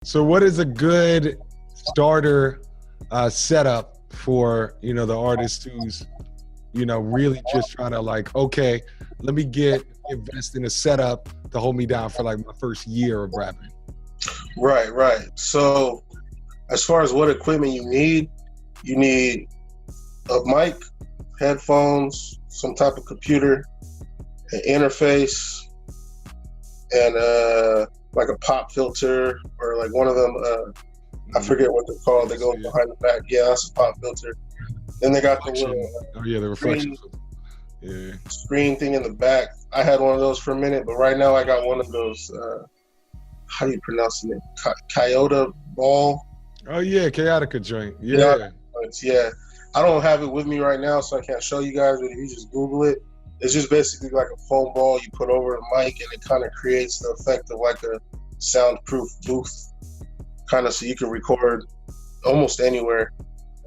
So what is a good starter setup for, the artist who's, really just trying to like, okay, let me invest in a setup to hold me down for like my first year of rapping? Right. So as far as what equipment you need a mic, headphones, some type of computer, an interface, and like a pop filter, or like one of them, I forget what they're called. They go behind the back. Yeah, that's a pop filter. Then they got the little the reflection screen thing in the back. I had one of those for a minute, but right now I got one of those. How do you pronounce it? Coyote ball. Oh yeah, Chaotica joint. Yeah. Yeah. I don't have it with me right now, so I can't show you guys. But if you just Google it, it's just basically like a foam ball you put over the mic, and it kind of creates the effect of like a soundproof booth, kind of, so you can record almost anywhere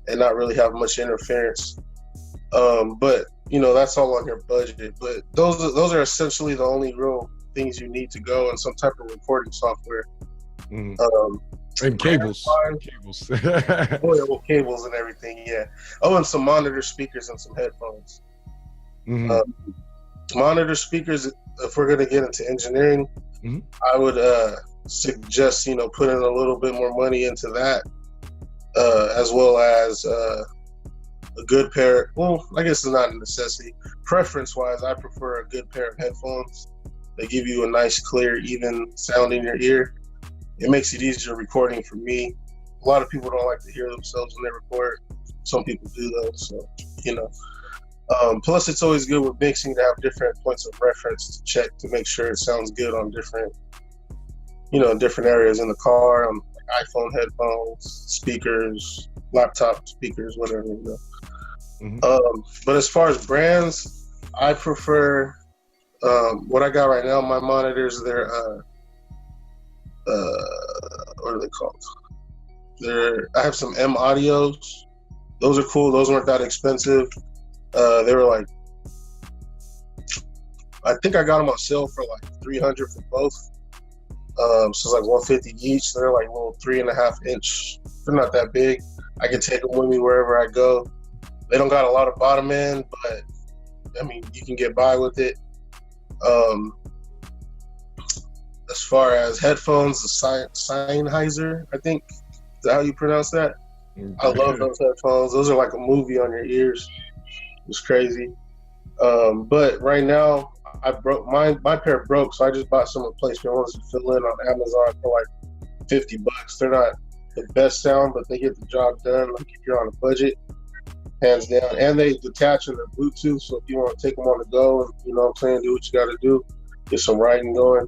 and not really have much interference. But that's all on your budget. But those are essentially the only real things you need to go, and some type of recording software. And cables. Cables and everything, yeah. Oh, and some monitor speakers and some headphones. Monitor speakers, if we're going to get into engineering, I would suggest, putting a little bit more money into that, as well as a good pair. Well, I guess it's not a necessity. Preference-wise, I prefer a good pair of headphones. They give you a nice, clear, even sound in your ear. It makes it easier recording for me. A lot of people don't like to hear themselves when they record. Some people do though, so plus it's always good with mixing to have different points of reference to check to make sure it sounds good on different areas in the car, on like iPhone headphones, speakers, laptop speakers, whatever. But as far as brands, I prefer what I got right now. My monitors, they're what are they called? I have some M Audios. Those are cool. Those weren't that expensive. They were like, I think I got them on sale for like $300 for both. So it's like $150 each. They're like little 3.5 inch. They're not that big. I can take them with me wherever I go. They don't got a lot of bottom end, but I mean, you can get by with it. As far as headphones, the Sennheiser, I think, is that how you pronounce that? I love those headphones. Those are like a movie on your ears. It's crazy. But right now, my pair broke, so I just bought some replacement ones to fill in on Amazon for like $50. They're not the best sound, but they get the job done. Like if you're on a budget, hands down. And they detach in the Bluetooth, so if you want to take them on the go, and do what you got to do, get some writing going.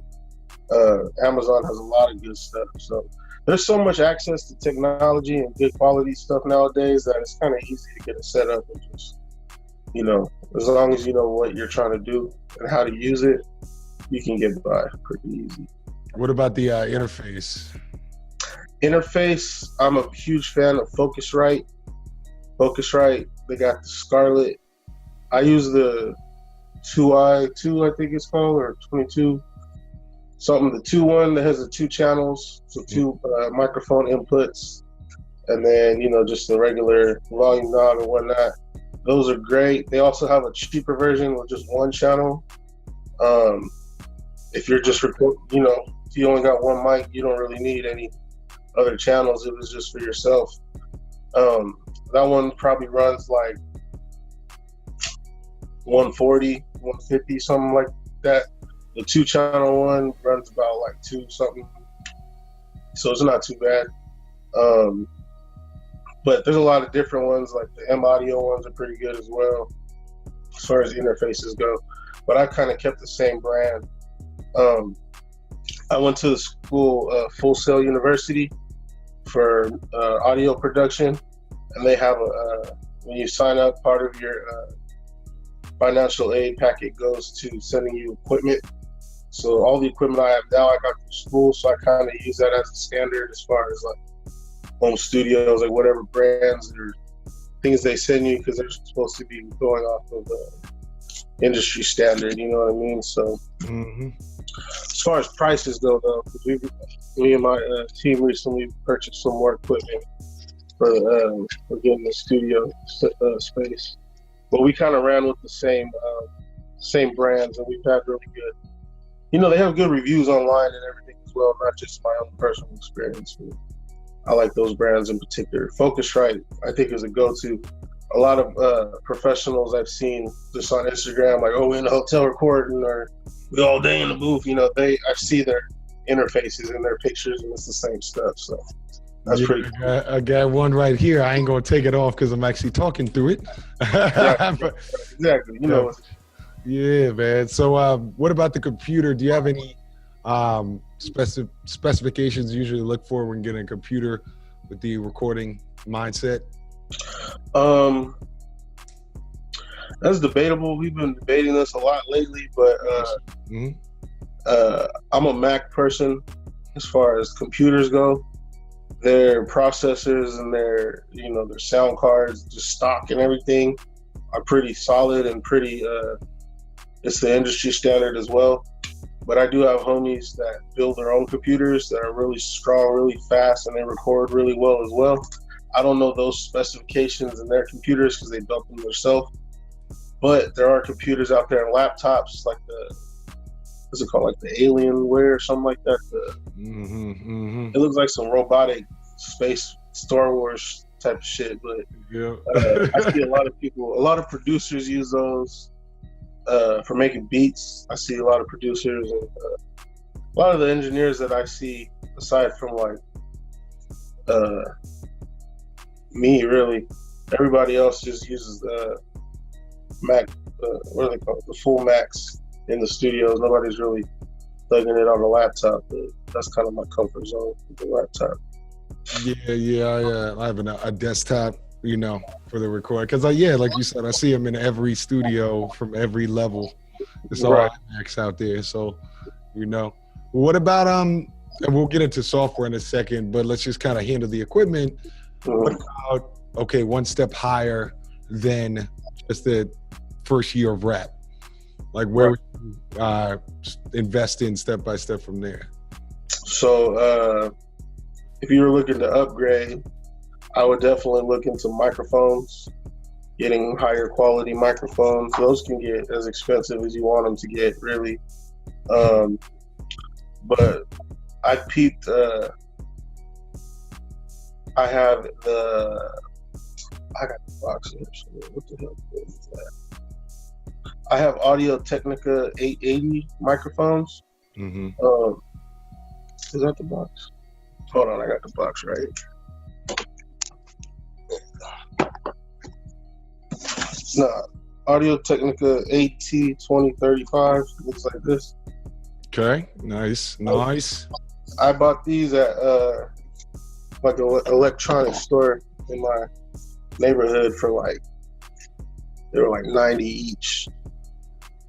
Amazon has a lot of good stuff. So there's so much access to technology and good quality stuff nowadays that it's kind of easy to get it set up and just, as long as you know what you're trying to do and how to use it, you can get by pretty easy. What about the interface? Interface, I'm a huge fan of Focusrite. They got the Scarlett. I use the 2i2, I think it's called, or 22. Something, the 2-1 that has the 2 channels, so 2 microphone inputs, and then, just the regular volume knob and whatnot. Those are great. They also have a cheaper version with just 1 channel. If you're just recording, if you only got 1 mic, you don't really need any other channels. It was just for yourself. That one probably runs like 140, 150, something like that. The 2-channel one runs about like 2 something, so it's not too bad. But there's a lot of different ones, like the M Audio ones are pretty good as well, as far as the interfaces go. But I kind of kept the same brand. I went to the school, Full Sail University, for audio production, and they have when you sign up, part of your financial aid packet goes to sending you equipment. So all the equipment I have now, I got from school, so I kind of use that as a standard as far as like home studios, like whatever brands or things they send you, because they're supposed to be going off of industry standard, you know what I mean? So As far as prices go, though, because me and my team recently purchased some more equipment for getting the studio space, but we kind of ran with the same brands, and we've had really good. They have good reviews online and everything as well, not just my own personal experience. I like those brands in particular. Focusrite, I think, is a go-to. A lot of professionals I've seen just on Instagram, like, oh, we're in a hotel recording, or we all day in the booth. I see their interfaces in their pictures, and it's the same stuff. So that's pretty cool. I got one right here. I ain't gonna take it off because I'm actually talking through it. Exactly. Yeah, man. So, what about the computer? Do you have any specifications you usually look for when getting a computer with the recording mindset? That's debatable. We've been debating this a lot lately, but I'm a Mac person as far as computers go. Their processors and their sound cards, just stock and everything, are pretty solid and pretty. It's the industry standard as well. But I do have homies that build their own computers that are really strong, really fast, and they record really well as well. I don't know those specifications in their computers because they built them themselves. But there are computers out there and laptops like what's it called, like the Alienware or something like that. It looks like some robotic space Star Wars type of shit. But I see a lot of producers use those for making beats. I see a lot of producers and a lot of the engineers that I see, aside from like me, really, everybody else just uses Mac. What are they called? The full Macs in the studios. Nobody's really plugging it on a laptop. But that's kind of my comfort zone with the laptop. I have a desktop, for the record. Because like you said, I see them in every studio from every level. It's all Macs out there. So, what about and we'll get into software in a second, but let's just kind of handle the equipment. What about, one step higher than just the first year of rap? Like where would you invest in step by step from there? So if you were looking to upgrade, I would definitely look into microphones, getting higher quality microphones. Those can get as expensive as you want them to get, really. But I peeped, I got the box here. So what the hell is that? I have Audio Technica 880 microphones. Is that the box? Hold on, I got the box right here. No, Audio Technica AT2035. Looks like this. Okay, nice. I bought these at like an electronics store in my neighborhood for they were like 90 each.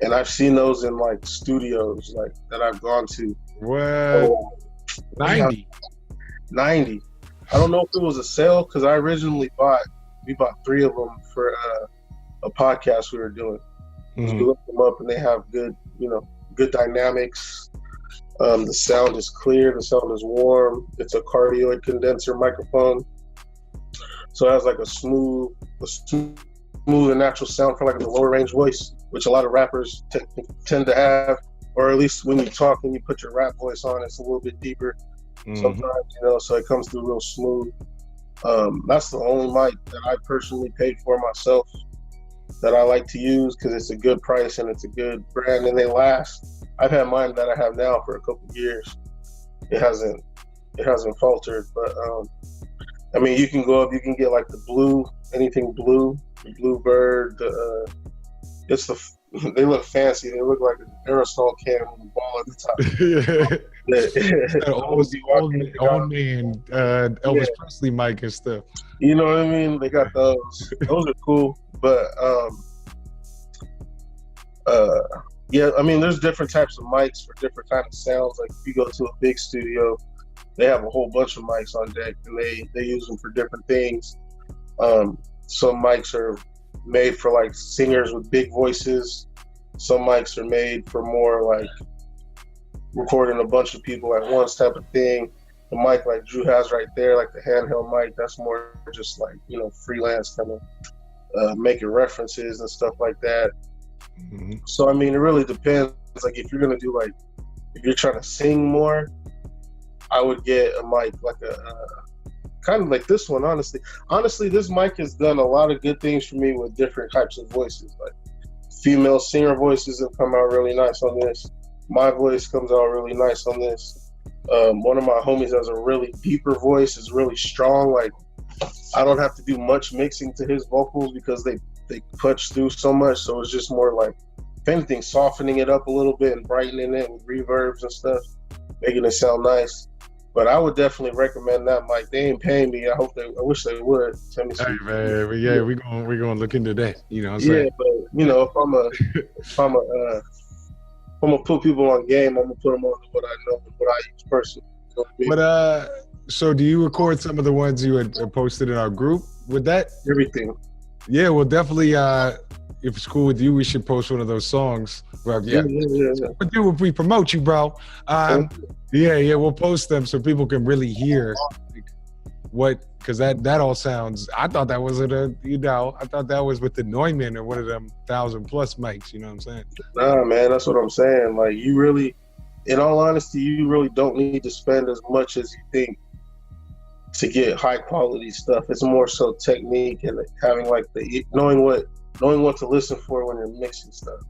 And I've seen those in like studios that I've gone to. What? 90? 90. I don't know if it was a sale because I originally bought 3 of them for a podcast we were doing. You look them up and they have good, good dynamics. The sound is clear, the sound is warm. It's a cardioid condenser microphone. So it has like a smooth and natural sound for like a lower range voice, which a lot of rappers tend to have, or at least when you talk and you put your rap voice on, it's a little bit deeper sometimes, so it comes through real smooth. That's the only mic that I personally paid for myself that I like to use because it's a good price and it's a good brand and they last. I've had mine that I have now for a couple of years. It hasn't faltered, but you can go up, you can get like the blue, anything blue, the Bluebird, they look fancy. They look like an aerosol can with a ball at the top. old man Elvis Presley mic and stuff. You know what I mean? They got those. Those are cool, but there's different types of mics for different kind of sounds. Like if you go to a big studio, they have a whole bunch of mics on deck, and they use them for different things. Some mics are made for like singers with big voices. Some mics are made for more like recording a bunch of people at once type of thing. The mic like Drew has right there, like the handheld mic, that's more just like, you know, freelance kind of making references and stuff like that. Mm-hmm. So, I mean, it really depends. Like, if you're going to do, like, if you're trying to sing more, I would get a mic like a kind of like this one, honestly. Honestly, this mic has done a lot of good things for me with different types of voices. Like, female singer voices have come out really nice on this. My voice comes out really nice on this. One of my homies has a really deeper voice, is really strong. Like, I don't have to do much mixing to his vocals because they punch through so much. So it's just more like, if anything, softening it up a little bit and brightening it with reverbs and stuff, making it sound nice. But I would definitely recommend that mic. They ain't paying me. I wish they would. Tell me hey, man, we're gonna look into that. You know what I'm saying? Yeah, but you know, if I'm gonna put people on game, I'm gonna put them on what I know and what I use personally. But so do you record some of the ones you had posted in our group with that? Everything. Yeah, well, definitely. If it's cool with you, we should post one of those songs. Yeah. What we do if we promote you, bro? Yeah, we'll post them so people can really hear what, because that all sounds. I thought that was I thought that was with the Neumann or one of them 1,000+ mics. You know what I'm saying? Nah, man, that's what I'm saying. Like, you really, in all honesty, you really don't need to spend as much as you think to get high quality stuff. It's more so technique and having like knowing what to listen for when you're mixing stuff.